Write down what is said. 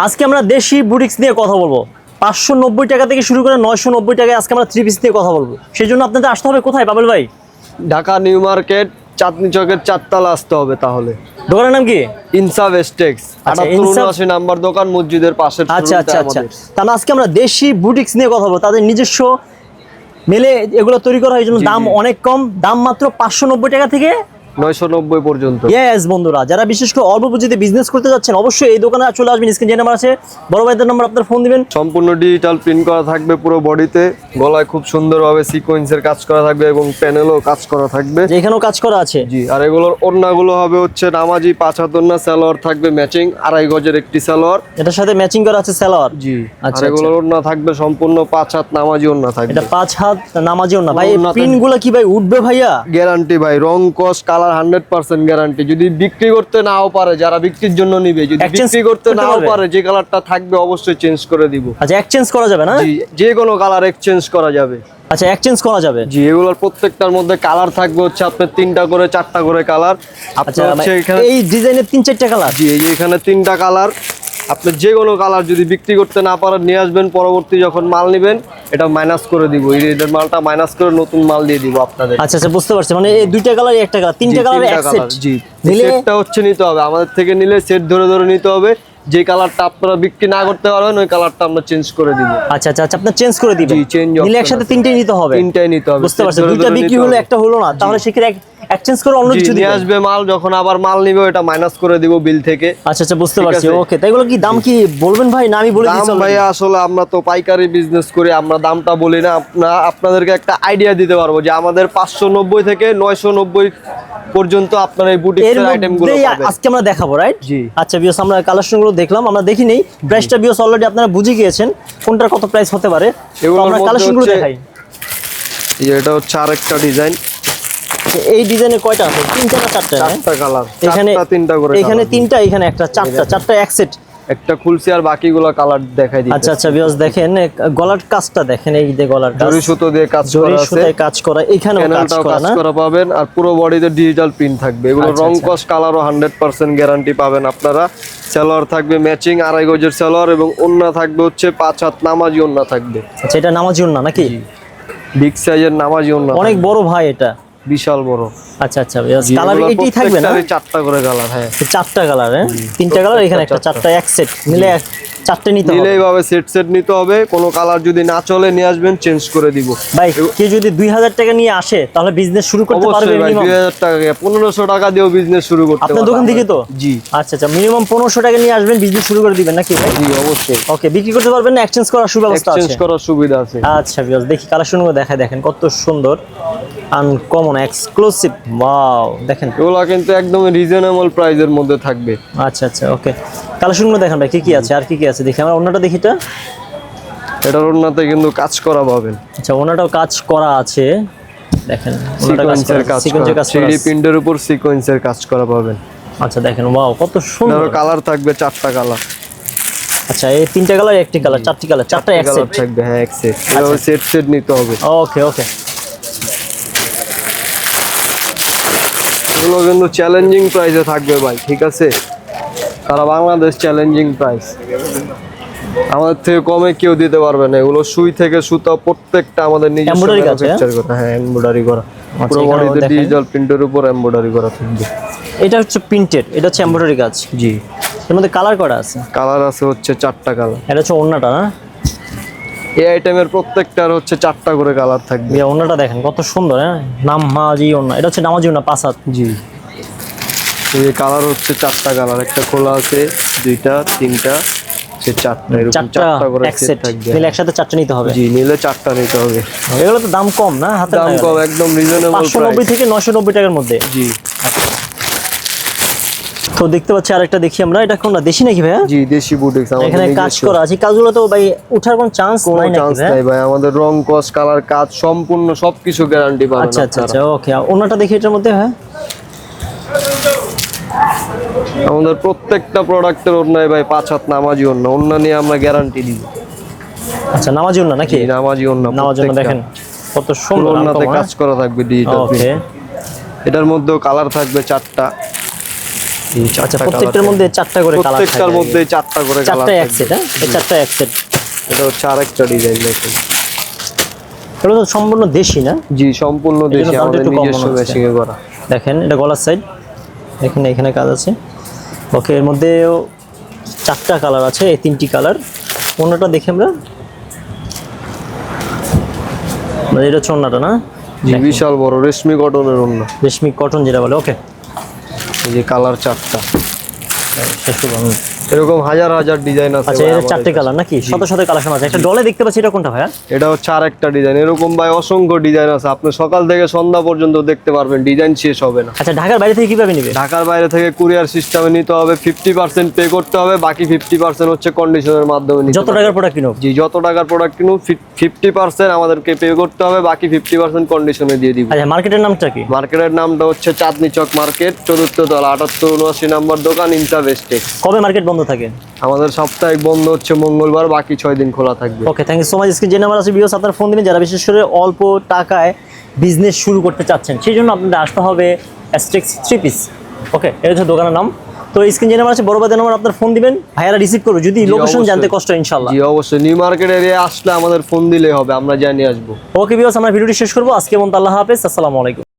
আজকে আমরা দেশি বুটিক্স নিয়ে কথা বলবো। 590 টাকা থেকে শুরু করে 990 টাকায় আজকে আমরা থ্রি পিস নিয়ে কথা বলবো। সেই জন্য আপনাদের আসতে হবে কোথায় পাবেল ভাই? ঢাকা নিউ মার্কেট চাঁদনি চকের 4 তলা আসতে হবে। তাহলে দোকানের নাম কি? ইনসাফ এস্টেক্স, 78 নাম্বার দোকান, মসজিদের পাশে। আচ্ছা আচ্ছা আচ্ছা, তাহলে আজকে আমরা দেশি বুটিক্স নিয়ে কথা বলবো। তাদের নিজস্ব মেলে এগুলো তৈরি করা হয়, এই জন্য দাম অনেক কম, দাম মাত্র 590 টাকা থেকে 990 পর্যন্ত। ইয়েস বন্ধুরা, যারা বিশেষ করে অল্প পুঁজিতে বিজনেস করতে যাচ্ছেন অবশ্যই এই দোকানে চলে আসবেন। স্ক্রিনে যে নাম্বার আছে, বড় ভাইদের নাম্বার, আপনার ফোন দিবেন। সম্পূর্ণ ডিজিটাল প্রিন্ট করা থাকবে পুরো বডিতে, গলায় খুব সুন্দরভাবে সিকোয়েন্সের কাজ করা থাকবে এবং প্যানেলও কাজ করা থাকবে। এখানেও কাজ করা আছে। জি, আর এগুলোর ওড়নাগুলো হবে হচ্ছে নামাজি 5 হাত ওড়না, সালোয়ার থাকবে ম্যাচিং 2.5 গজের একটি সালোয়ার, এটার সাথে ম্যাচিং করা আছে সালোয়ার। জি। আচ্ছা, আর এগুলোর ওড়না থাকবে সম্পূর্ণ 5 হাত নামাজি ওড়না থাকবে। এটা 5 হাত নামাজিও না ভাই, পিনগুলো কি ভাই উঠবে ভাইয়া? গ্যারান্টি ভাই, রং কস কালার 100% গ্যারান্টি। যদি বিক্রি করতে নাও পারে, যারা বিক্রির জন্য নিবে, যদি বিক্রি করতে নাও পারে, যে কালারটা থাকবে অবশ্যই চেঞ্জ করে দিব। আচ্ছা, এক্সচেঞ্জ করা যাবে না? জি, যে কোনো কালার এক্সচেঞ্জ করা যাবে। আচ্ছা, এক্সচেঞ্জ করা যাবে। জি, এগুলোর প্রত্যেকটার মধ্যে কালার থাকবে হচ্ছে আপনার 3টা করে 4টা করে কালার। আচ্ছা, এই ডিজাইনের 3-4টা কালার। জি, এই যে এখানে 3টা কালার। আপনি যে কোনো কালার যদি বিক্রি করতে না পারেন নিয়ে আসবেন, পরবর্তী যখন মাল নেবেন এটা মাইনাস করে দিব, এর মালটা মাইনাস করে নতুন মাল দিয়ে দিব আপনাদের। আচ্ছা আচ্ছা, বুঝতে পারছি। মানে এই 2টা কালার, একটা কালার, 3টা কালার এক সেট। জি, নিলে সেটটা হচ্ছে নিতে হবে আমাদের থেকে, নিলে সেট ধরে ধরে নিতে হবে। যে কালারটা আপনারা বিক্রি না করতে পারবেন ওই কালারটা আমরা চেঞ্জ করে দিব। আচ্ছা আচ্ছা আচ্ছা, আপনি চেঞ্জ করে দিবেন। জি, চেঞ্জ। নিলে একসাথে 3টাই নিতে হবে। 3টাই নিতে হবে। বুঝতে পারছি। 2টা বিক্রি হলো, একটা হলো না, তাহলে সেক্ষেত্রে এক্সচেঞ্জ করে অন্য কিছু নিয়ে আসবে মাল, যখন আবার মাল নিবে ওটা মাইনাস করে দিব বিল থেকে। আচ্ছা আচ্ছা, বুঝতে পারছি। ওকে, তাই এগুলো কি দাম কি বলবেন ভাই, না আমি বলে দিচ্ছি? দাম ভাই আসলে আমরা তো পাইকারি বিজনেস করি, আমরা দামটা বলি না। আপনাদেরকে একটা আইডিয়া দিতে পারবো যে আমাদের 590 থেকে 990 পর্যন্ত আপনারা এই বুটিক্সের আইটেমগুলো পাবেন। আজকে আমরা দেখাবো, রাইট? জি। আচ্ছা বিয়স, আমরা কালেকশনগুলো দেখলাম, আমরা দেখি নেই প্রাইসটা বিয়স অলরেডি আপনারা বুঝে গিয়েছেন কোনটার কত প্রাইস হতে পারে। এগুলো আমরা কালেকশনগুলো দেখাই। এই যে এটা হচ্ছে আরেকটা ডিজাইন। এই ডিজাইনে কয়টা আছে? 3টা না 4টা? 4টা কালার। এখানে 3টা করে, এখানে 3টা, এখানে একটা, 4টা এক সেট। একটা খুলছি আর বাকিগুলো কালার দেখাই দিচ্ছি। আচ্ছা আচ্ছা বিয়স, দেখেন গলার কাজটা দেখেন, এই যে গলার কাজ, জরি সুতো দিয়ে কাজ করা আছে, জরি সুতায় কাজ করা, এখানেও কাজ করা পাবেন। আর পুরো বডিতে ডিজিটাল প্রিন্ট থাকবে। এগুলো রং কস কালারও 100% গ্যারান্টি পাবেন আপনারা। সালোয়ার থাকবে ম্যাচিং 2.5 গজের সালোয়ার এবং ওড়না থাকবে হচ্ছে 5 হাত নামাজি ওড়না থাকবে। আচ্ছা, এটা নামাজি ওড়না নাকি? বিগ সাইজের নামাজি ওড়না, অনেক বড় ভাই, এটা বিশাল বড়। আচ্ছা আচ্ছা, কালার এটাই থাকবে না? 4টা করে কালার। হ্যাঁ, 4টা কালার। হ্যাঁ, 3টা কালার, এখানে একটা, 4টা এক সেট। নিলে 4টে নিতে হবে। নিলে এইভাবে সেট সেট নিতে হবে। কোনো কালার যদি না চলে নিয়ে আসবেন, চেঞ্জ করে দিব। ভাই কেউ যদি 2000 টাকা নিয়ে আসে তাহলে বিজনেস শুরু করতে পারবে? অবশ্যই ভাই, 2000 টাকা 1500 টাকা দিয়েও বিজনেস শুরু করতে পারবেন আপনার দোকান থেকে তো? জি। আচ্ছা আচ্ছা, মিনিমাম 1500 টাকা নিয়ে আসবেন, বিজনেস শুরু করে দিবেন নাকি ভাই? জি, অবশ্যই। ওকে, বিক্রি করতে পারবেন না? এক্সচেঞ্জ করার সুব্যবস্থা আছে? এক্সচেঞ্জ করার সুবিধা আছে। আচ্ছা ভিউয়ার্স, দেখি কালেকশনগুলো দেখায়, দেখেন কত সুন্দর, আনকমন, এক্সক্লুসিভ। ওয়াও, দেখেন এগুলো কিন্তু একদম রিজনেবল প্রাইসের মধ্যে থাকবে। আচ্ছা আচ্ছা, ওকে, কালেকশনগুলো দেখেন ভাই, কি কি আছে আর কি কি আছে দেখি। আমরা ওনাটা দেখি, এটার ওড়নাতে কিন্তু কাজ করা পাবেন। আচ্ছা, ওনাটাও কাজ করা আছে, দেখেন সিকোয়েন্সের কাজ করা, 3D প্রিন্টের উপর সিকোয়েন্সের কাজ করা পাবেন। আচ্ছা দেখেন, ওয়াও কত সুন্দর। কালার থাকবে 4টা কালার। আচ্ছা, এই 3টা কালার, একটি কালার, 4টি কালার, 4টা এক সেট থাকবে। হ্যাঁ, এক সেট। এভাবে সেট সেট নিতে হবে। ওকে ওকে। এগুলো কিন্তু চ্যালেঞ্জিং প্রাইসে থাকবে ভাই, ঠিক আছে? সারা বাংলাদেশ চ্যালেঞ্জিং প্রাইস, আমাদের থেকে কমে কেউ দিতে পারবে না। এগুলো সুই থেকে সুতা প্রত্যেকটা আমাদের নিজস্ব ম্যানুফ্যাকচার করা। হ্যাঁ, এমব্রয়ডারি করা, পুরো বডিতে ডিজিটাল প্রিন্টের উপর এমব্রয়ডারি করা থাকবে। এটা হচ্ছে প্রিন্টেড, এটা হচ্ছে এমব্রয়ডারি কাজ। জি। এর মধ্যে কালার করা আছে? কালার আছে হচ্ছে 4টা কালার। এটা হচ্ছে ওড়নাটা না? এই আইটেমের প্রত্যেকটার হচ্ছে 4টা করে কালার থাকবে। এই ওড়নাটা দেখেন কত সুন্দর। হ্যাঁ, নামাজি ওড়না, এটা হচ্ছে নামাজি ওড়না 5 হাত। জি। এই কালার হচ্ছে 4টা কালার, একটা খোলা আছে, 2টা, 3টা, 4টা, এরকম 4টা করে সেট থাকবে। নিলে একসাথে 4টা নিতে হবে? জি, নিলে 4টা নিতে হবে। এগুলো তো দাম কম না? হাতে দাম কম, একদম রিজনেবল প্রাইস, 590 থেকে 990 টাকার মধ্যে। জি। তো দেখতে পাচ্ছি আরেকটা, দেখি আমরা, এটা কোনটা, দেশি নাকি ভাই? জি, দেশি বুটিক্স। আমাদের এখানে কাজ করা আছে, কাজগুলো তো ভাই ওঠার কোনো চান্স নাই নাকি ভাই? আমাদের রং কস কালার কাজ সম্পূর্ণ সবকিছু গ্যারান্টি পাবেন। আচ্ছা আচ্ছা আচ্ছা, ওকে। ওনাটা দেখি এটার মধ্যে। হ্যাঁ, আমাদের প্রত্যেকটা প্রোডাক্টের ওড়নায় ভাই 5 হাত নামাজি ওড়না, ওড়না নিয়ে আমরা গ্যারান্টি দিই। আচ্ছা, নামাজি ওড়না নাকি? নামাজি ওড়না, নামাজি ওড়না দেখেন কত সুন্দর, ওড়নাতে কাজ করা থাকবে ডিজিটাল। ওকে, এটার মধ্যেও কালার থাকবে 4টা। আচ্ছা, প্রত্যেকটার মধ্যে 4টা করে কালার থাকে। প্রত্যেকটার মধ্যে 4টা করে কালার 4টা এক সেট, হ্যাঁ? এই 4টা এক সেট। এটা হচ্ছে আরেকটা ডিজাইন দেখুন। এগুলো তো সম্পূর্ণ দেশি না? জি, সম্পূর্ণ এগুলোর দেশি, দামটা আমাদের একটু কম নিজস্ব মনে হচ্ছে। মেশিং এ করা। দেখেন এটা গলার সাইড, এখানে এখানে কাজ আছে। ওকে, এর মধ্যেও 4টা কালার আছে, এই 3টি কালার। অন্যটা দেখি আমরা, মানে এটা হচ্ছে অন্যটা না? জি, বিশাল বড় রেশমি কটনের অন্য। রেশমি কটন যেটা বলে। ওকে, এই যে কালার 4টা, শেষ করবো আমি। এরকম হাজার হাজার ডিজাইন আছে আচ্ছা, ভাই এর আমাদের 4টে কালার নাকি? শত শত কালেকশন আছে। একটা ডলে দেখতে পাচ্ছি, এটা কোনটা ভাইয়া? এটা হচ্ছে আরেকটা ডিজাইন। এরকম ভাই অসংখ্য ডিজাইন আছে, আপনি সকাল থেকে সন্ধ্যা পর্যন্ত দেখতে পারবেন, ডিজাইন শেষ হবে না। আচ্ছা, ঢাকার বাইরে থেকে কিভাবে নিবে? ঢাকার বাইরে থেকে কুরিয়ার সিস্টেমে নিতে হবে, 50% পে করতে হবে, বাকি 50% হচ্ছে কন্ডিশনের মাধ্যমে নিতে যত হবে। টাকার প্রোডাক্ট কিনো? জি, যত টাকার প্রোডাক্ট কিনুন 50% আমাদেরকে পে করতে হবে, বাকি 50% কন্ডিশনে দিয়ে দিব। আচ্ছা, মার্কেটের নামটা কি? মার্কেটের নামটা হচ্ছে চাঁদনি চক মার্কেট, 4th তলা, 78-79 নম্বর দোকান, ইনসা ভেস্টেক্স। কবে মার্কেট বন্ধ থাকে? আমাদের সাপ্তাহিক বন্ধ হচ্ছে মঙ্গলবার, বাকি 6 দিন খোলা থাকবে। Okay, thank you so much. Screen যে নাম্বার আছে ভিউয়ার্স, আপনার ফোন দিন, যারা বিশেষ করে অল্প টাকায় বিজনেস শুরু করতে চাচ্ছেন, সেই জন্য আপনাদের আসতে হবে অ্যাস্টেক্স 3 পিস। ওকে, এটা হচ্ছে দোকানের নাম। তো স্ক্রিন যে নাম্বার আছে, বড় বাদের নাম্বার, আপনার ফোন দিবেন, ভাইয়ারা রিসিভ করবে, যদি লোকেশন অবশ্যই। জানতে কষ্ট হয় ইনশাআল্লাহ। জি অবশ্যই, নিউ মার্কেট এরিয়া আসলে আমাদের ফোন দিলেই হবে, আমরা জানিয়ে আসবো। ওকে ভিউয়ার্স, আমরা ভিডিওটি শেষ করবো আজকে। মন আল্লাহ হাফেজ, আসসালামু আলাইকুম।